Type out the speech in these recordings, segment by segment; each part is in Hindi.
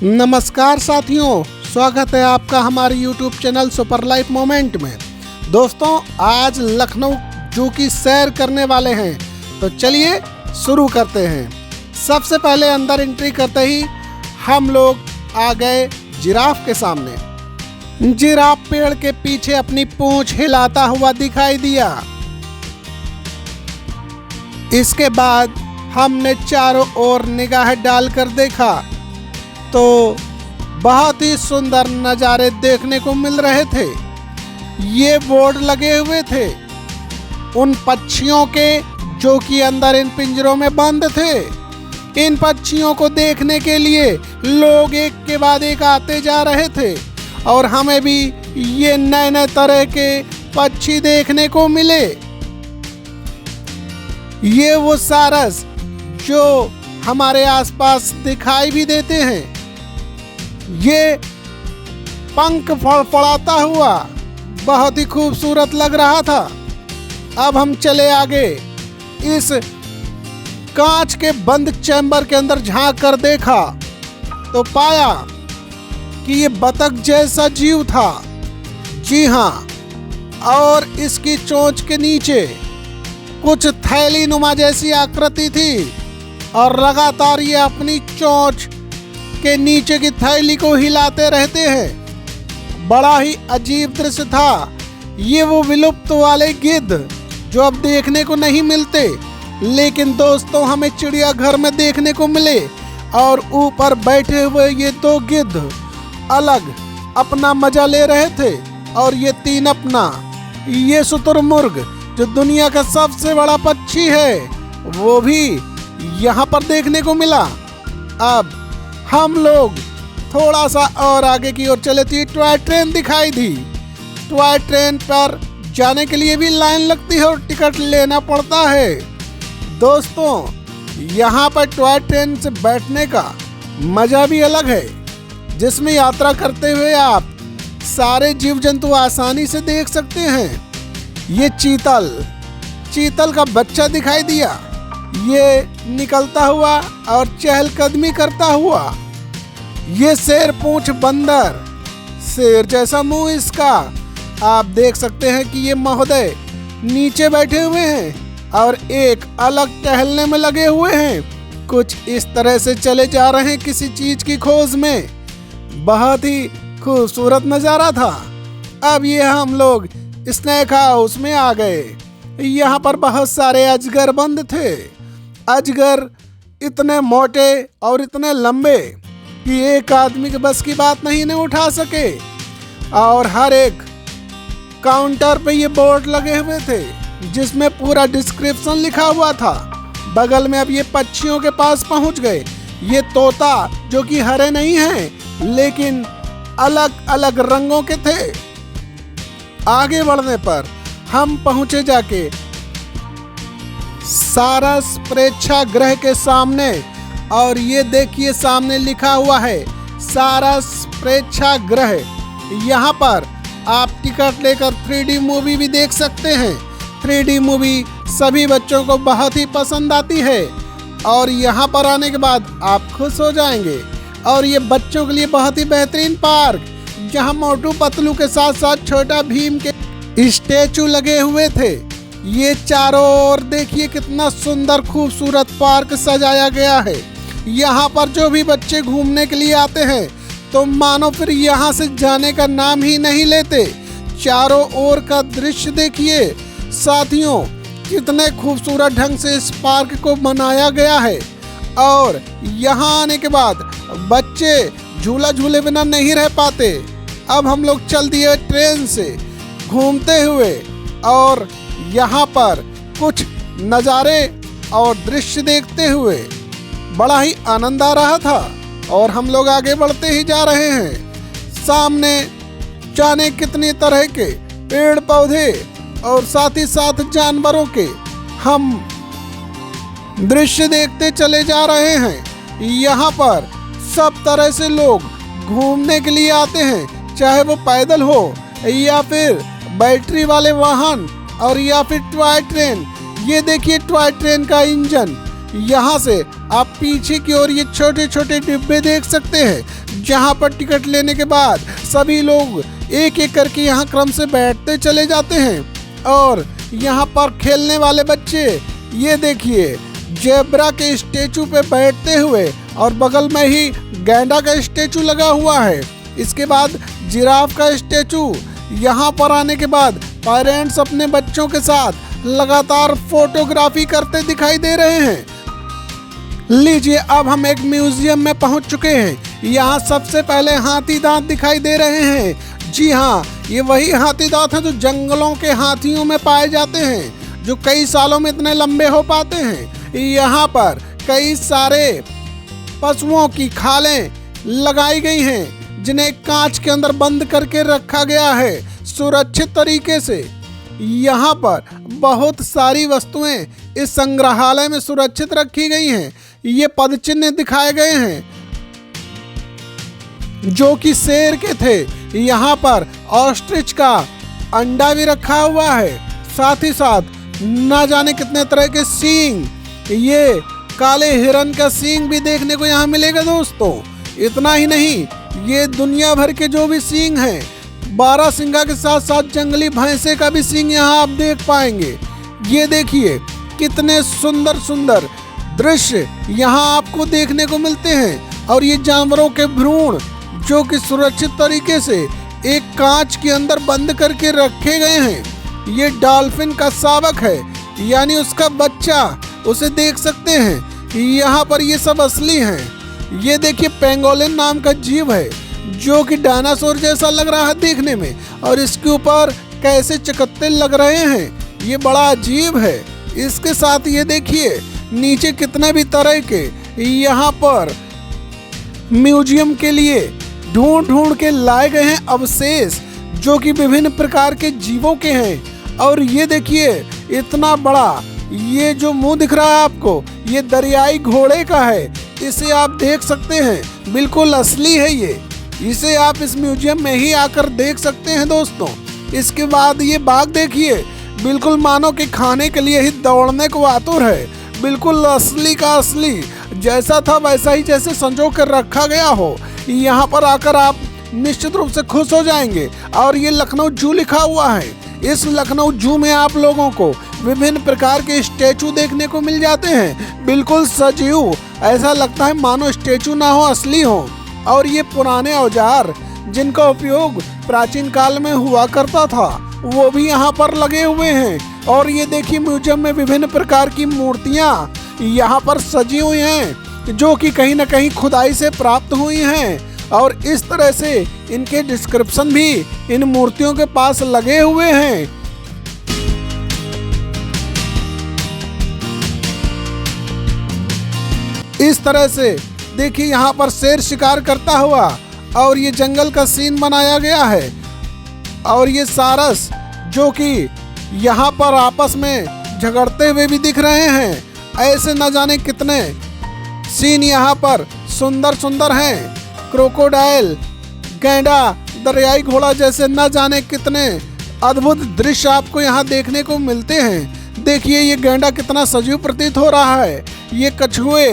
नमस्कार साथियों, स्वागत है आपका हमारे YouTube channel super life moment में। दोस्तों, आज लखनऊ जू की सैर करने वाले हैं, तो चलिए शुरू करते हैं। सबसे पहले अंदर एंट्री करते ही हम लोग आ गए जिराफ के सामने। जिराफ पेड़ के पीछे अपनी पूंछ हिलाता हुआ दिखाई दिया। इसके बाद हमने चारों ओर निगाह डालकर देखा तो बहुत ही सुंदर नज़ारे देखने को मिल रहे थे। ये बोर्ड लगे हुए थे उन पक्षियों के जो कि अंदर इन पिंजरों में बंद थे। इन पक्षियों को देखने के लिए लोग एक के बाद एक आते जा रहे थे और हमें भी ये नए नए तरह के पक्षी देखने को मिले। ये वो सारस जो हमारे आसपास दिखाई भी देते हैं, ये पंख फड़फड़ाता हुआ बहुत ही खूबसूरत लग रहा था। अब हम चले आगे। इस कांच के बंद चैम्बर के अंदर झांक कर देखा तो पाया कि ये बतख जैसा जीव था। जी हाँ, और इसकी चोंच के नीचे कुछ थैली नुमा जैसी आकृति थी और लगातार ये अपनी चोंच के नीचे की थैली को हिलाते रहते हैं। बड़ा ही अजीब दृश्य था। ये वो विलुप्त वाले गिद्ध जो अब देखने को नहीं मिलते, लेकिन दोस्तों हमें चिड़ियाघर में देखने को मिले। और ऊपर बैठे हुए ये दो गिद्ध अलग अपना मजा ले रहे थे और ये तीन अपना। ये शुतुरमुर्ग जो दुनिया का सबसे बड़ा पक्षी है, वो भी यहाँ पर देखने को मिला। अब हम लोग थोड़ा सा और आगे की ओर चले थे। टॉय ट्रेन दिखाई दी। टॉय ट्रेन पर जाने के लिए भी लाइन लगती है और टिकट लेना पड़ता है। दोस्तों, यहाँ पर टॉय ट्रेन से बैठने का मजा भी अलग है, जिसमें यात्रा करते हुए आप सारे जीव जंतु आसानी से देख सकते हैं। ये चीतल का बच्चा दिखाई दिया। ये निकलता हुआ और चहलकदमी करता हुआ। ये शेर पूंछ बंदर, शेर जैसा मुंह इसका। आप देख सकते हैं कि ये महोदय नीचे बैठे हुए हैं और एक अलग टहलने में लगे हुए हैं। कुछ इस तरह से चले जा रहे हैं किसी चीज की खोज में। बहुत ही खूबसूरत नज़ारा था। अब ये हम लोग स्नैक हाउस में आ गए। यहाँ पर बहुत सारे अजगर बंद थे। अजगर इतने मोटे और इतने लंबे कि एक आदमी के बस की बात नहीं ने उठा सके। और हर एक काउंटर पे ये बोर्ड लगे हुए थे जिसमें पूरा डिस्क्रिप्शन लिखा हुआ था। बगल में अब ये पक्षियों के पास पहुंच गए। ये तोता जो कि हरे नहीं हैं लेकिन अलग अलग रंगों के थे। आगे बढ़ने पर हम पहुंचे जाके सारस प्रेक्षागृह के सामने, और ये देखिए सामने लिखा हुआ है सारस प्रेक्षागृह। यहाँ पर आप टिकट लेकर 3D मूवी भी देख सकते हैं। 3D मूवी सभी बच्चों को बहुत ही पसंद आती है और यहाँ पर आने के बाद आप खुश हो जाएंगे। और ये बच्चों के लिए बहुत ही बेहतरीन पार्क, जहाँ मोटू पतलू के साथ साथ छोटा भीम के स्टैचू लगे हुए थे। ये चारों ओर देखिए कितना सुंदर खूबसूरत पार्क सजाया गया है। यहाँ पर जो भी बच्चे घूमने के लिए आते हैं तो मानो फिर यहाँ से जाने का नाम ही नहीं लेते। चारों ओर का दृश्य देखिए साथियों, कितने खूबसूरत ढंग से इस पार्क को बनाया गया है। और यहाँ आने के बाद बच्चे झूला झूले बिना नहीं रह पाते। अब हम लोग चल दिए ट्रेन से घूमते हुए और यहाँ पर कुछ नज़ारे और दृश्य देखते हुए बड़ा ही आनंद आ रहा था। और हम लोग आगे बढ़ते ही जा रहे हैं। सामने जाने कितनी तरह के पेड़ पौधे और साथ ही साथ जानवरों के हम दृश्य देखते चले जा रहे हैं। यहाँ पर सब तरह से लोग घूमने के लिए आते हैं, चाहे वो पैदल हो या फिर बैटरी वाले वाहन और या फिर टॉय ट्रेन। ये देखिए टॉय ट्रेन का इंजन यहाँ से आप पीछे की ओर ये छोटे छोटे डिब्बे देख सकते हैं, जहाँ पर टिकट लेने के बाद सभी लोग एक एक करके यहाँ क्रम से बैठते चले जाते हैं। और यहाँ पर खेलने वाले बच्चे ये देखिए जेब्रा के स्टेचू पे बैठते हुए, और बगल में ही गैंडा का स्टेचू लगा हुआ है। इसके बाद जिराफ का स्टेचू। यहाँ पर आने के बाद पेरेंट्स अपने बच्चों के साथ लगातार फोटोग्राफी करते दिखाई दे रहे हैं। लीजिए, अब हम एक म्यूजियम में पहुंच चुके हैं। यहाँ सबसे पहले हाथी दांत दिखाई दे रहे हैं। जी हाँ, ये वही हाथी दांत हैं जो जंगलों के हाथियों में पाए जाते हैं, जो कई सालों में इतने लंबे हो पाते हैं। यहाँ पर कई सारे पशुओं की खालें लगाई गई हैं, जिन्हें कांच के अंदर बंद करके रखा गया है सुरक्षित तरीके से। यहाँ पर बहुत सारी वस्तुएं इस संग्रहालय में सुरक्षित रखी गई हैं। ये पदचिन्ह दिखाए गए हैं जो कि शेर के थे। यहाँ पर ऑस्ट्रिच का अंडा भी रखा हुआ है, साथ ही साथ ना जाने कितने तरह के सींग, ये काले हिरन का सींग भी देखने को यहाँ मिलेगा दोस्तों। इतना ही नहीं, ये दुनिया भर के जो भी सींग हैं, 12 सिंगा के साथ साथ जंगली भैंसे का भी सींग यहाँ आप देख पाएंगे। ये देखिए कितने सुंदर सुंदर दृश्य यहाँ आपको देखने को मिलते हैं। और ये जानवरों के भ्रूण जो कि सुरक्षित तरीके से एक कांच के अंदर बंद करके रखे गए हैं। ये डॉल्फिन का शावक है, यानी उसका बच्चा, उसे देख सकते हैं। यहाँ पर ये सब असली हैं। ये देखिए पेंगोलिन नाम का जीव है जो कि डायनासोर जैसा लग रहा है देखने में, और इसके ऊपर कैसे चकत्ते लग रहे हैं, ये बड़ा अजीब है। इसके साथ ये देखिए नीचे कितने भी तरह के यहाँ पर म्यूजियम के लिए ढूंढ ढूंढ के लाए गए हैं अवशेष, जो कि विभिन्न प्रकार के जीवों के हैं। और ये देखिए इतना बड़ा ये जो मुंह दिख रहा है आपको, ये दरियाई घोड़े का है। इसे आप देख सकते हैं, बिल्कुल असली है ये। इसे आप इस म्यूजियम में ही आकर देख सकते हैं दोस्तों। इसके बाद ये बाघ देखिए, बिल्कुल मानो कि खाने के लिए ही दौड़ने को आतुर है। बिल्कुल असली का असली, जैसा था वैसा ही जैसे संजो कर रखा गया हो। यहाँ पर आकर आप निश्चित रूप से खुश हो जाएंगे। और ये लखनऊ जू लिखा हुआ है। इस लखनऊ जू में आप लोगों को विभिन्न प्रकार के स्टैचू देखने को मिल जाते हैं, बिल्कुल सजीव। ऐसा लगता है मानो स्टैचू ना हो, असली हो। और ये पुराने औजार जिनका उपयोग प्राचीन काल में हुआ करता था, वो भी यहाँ पर लगे हुए हैं। और ये देखिए म्यूजियम में विभिन्न प्रकार की मूर्तियाँ यहाँ पर सजी हुई हैं, जो कि कहीं न कहीं खुदाई से प्राप्त हुई हैं। और इस तरह से इनके डिस्क्रिप्शन भी इन मूर्तियों के पास लगे हुए हैं। इस तरह से देखिए यहाँ पर शेर शिकार करता हुआ, और ये जंगल का सीन बनाया गया है। और ये सारस जो कि यहाँ पर आपस में झगड़ते हुए भी दिख रहे हैं। ऐसे न जाने कितने सीन यहाँ पर सुंदर सुंदर हैं। क्रोकोडाइल, गैंडा, दरियाई घोड़ा जैसे न जाने कितने अद्भुत दृश्य आपको यहाँ देखने को मिलते हैं। देखिए ये गैंडा कितना सजीव प्रतीत हो रहा है। ये कछुए,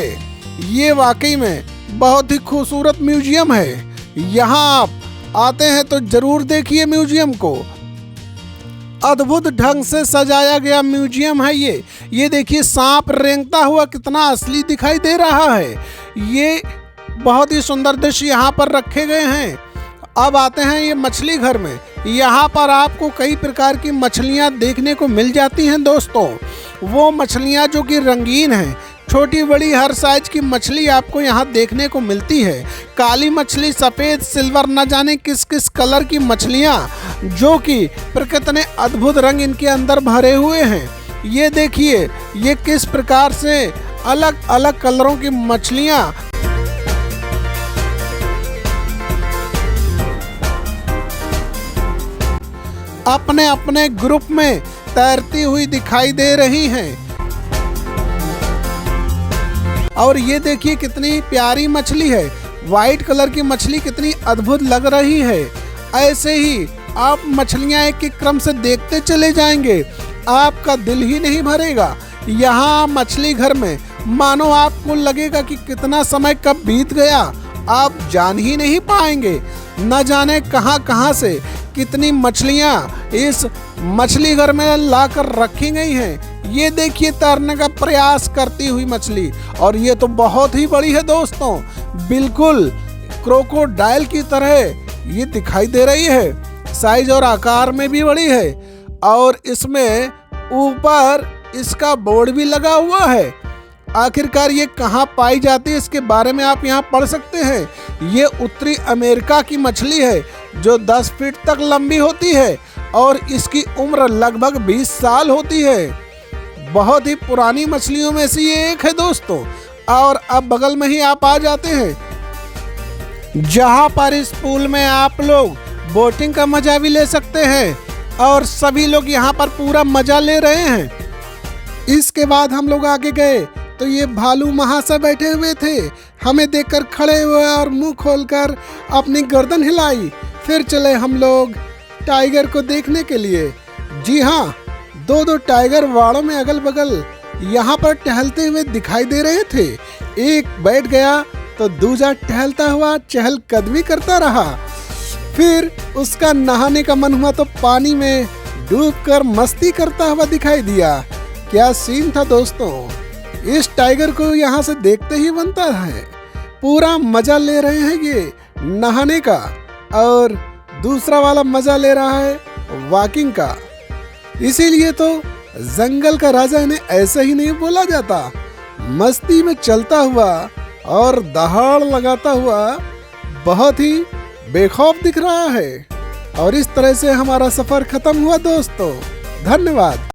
ये वाकई में बहुत ही खूबसूरत म्यूजियम है। यहाँ आप आते हैं तो जरूर देखिए म्यूजियम को। अद्भुत ढंग से सजाया गया म्यूजियम है ये। ये देखिए सांप रेंगता हुआ कितना असली दिखाई दे रहा है। ये बहुत ही सुंदर दृश्य यहाँ पर रखे गए हैं। अब आते हैं ये मछली घर में। यहाँ पर आपको कई प्रकार की मछलियाँ देखने को मिल जाती हैं दोस्तों। वो मछलियाँ जो कि रंगीन हैं, छोटी बड़ी हर साइज की मछली आपको यहाँ देखने को मिलती है। काली मछली, सफ़ेद, सिल्वर, न जाने किस किस कलर की मछलियाँ, जो कि कितने अद्भुत रंग इनके अंदर भरे हुए हैं। ये देखिए ये किस प्रकार से अलग अलग कलरों की मछलियाँ अपने अपने ग्रुप में तैरती हुई दिखाई दे रही हैं। और ये देखिए कितनी प्यारी मछली है, वाइट कलर की मछली कितनी अद्भुत लग रही है। ऐसे ही आप मछलियां एक एक क्रम से देखते चले जाएंगे, आपका दिल ही नहीं भरेगा। यहाँ मछली घर में मानो आपको लगेगा कि कितना समय कब बीत गया, आप जान ही नहीं पाएंगे। न जाने कहां कहां से कितनी मछलियां इस मछली घर में लाकर रखी गई हैं। ये देखिए तैरने का प्रयास करती हुई मछली, और ये तो बहुत ही बड़ी है दोस्तों, बिल्कुल क्रोकोडाइल की तरह ये दिखाई दे रही है। साइज और आकार में भी बड़ी है, और इसमें ऊपर इसका बोर्ड भी लगा हुआ है। आखिरकार ये कहाँ पाई जाती है इसके बारे में आप यहाँ पढ़ सकते हैं। ये उत्तरी अमेरिका की मछली है जो 10 फीट तक लंबी होती है, और इसकी उम्र लगभग 20 साल होती है। बहुत ही पुरानी मछलियों में से ये एक है दोस्तों। और अब बगल में ही आप आ जाते हैं जहाँ पर इस पूल में आप लोग बोटिंग का मजा भी ले सकते हैं, और सभी लोग यहाँ पर पूरा मजा ले रहे हैं। इसके बाद हम लोग आगे गए तो ये भालू महाशय बैठे हुए थे। हमें देखकर खड़े हुए और मुंह खोलकर अपनी गर्दन हिलाई। फिर चले हम लोग टाइगर को देखने के लिए। जी हाँ, दो टाइगर वाड़ों में अगल बगल यहाँ पर टहलते हुए दिखाई दे रहे थे। एक बैठ गया तो दूसरा टहलता हुआ चहलकदमी करता रहा। फिर उसका नहाने का मन हुआ तो पानी में डूबकर मस्ती करता हुआ दिखाई दिया। क्या सीन था दोस्तों। इस टाइगर को यहाँ से देखते ही बनता है। पूरा मजा ले रहे हैं ये नहाने का, और दूसरा वाला मजा ले रहा है वॉकिंग का। इसीलिए तो जंगल का राजा इन्हें ऐसे ही नहीं बोला जाता। मस्ती में चलता हुआ और दहाड़ लगाता हुआ बहुत ही बेखौफ दिख रहा है। और इस तरह से हमारा सफर खत्म हुआ दोस्तों। धन्यवाद।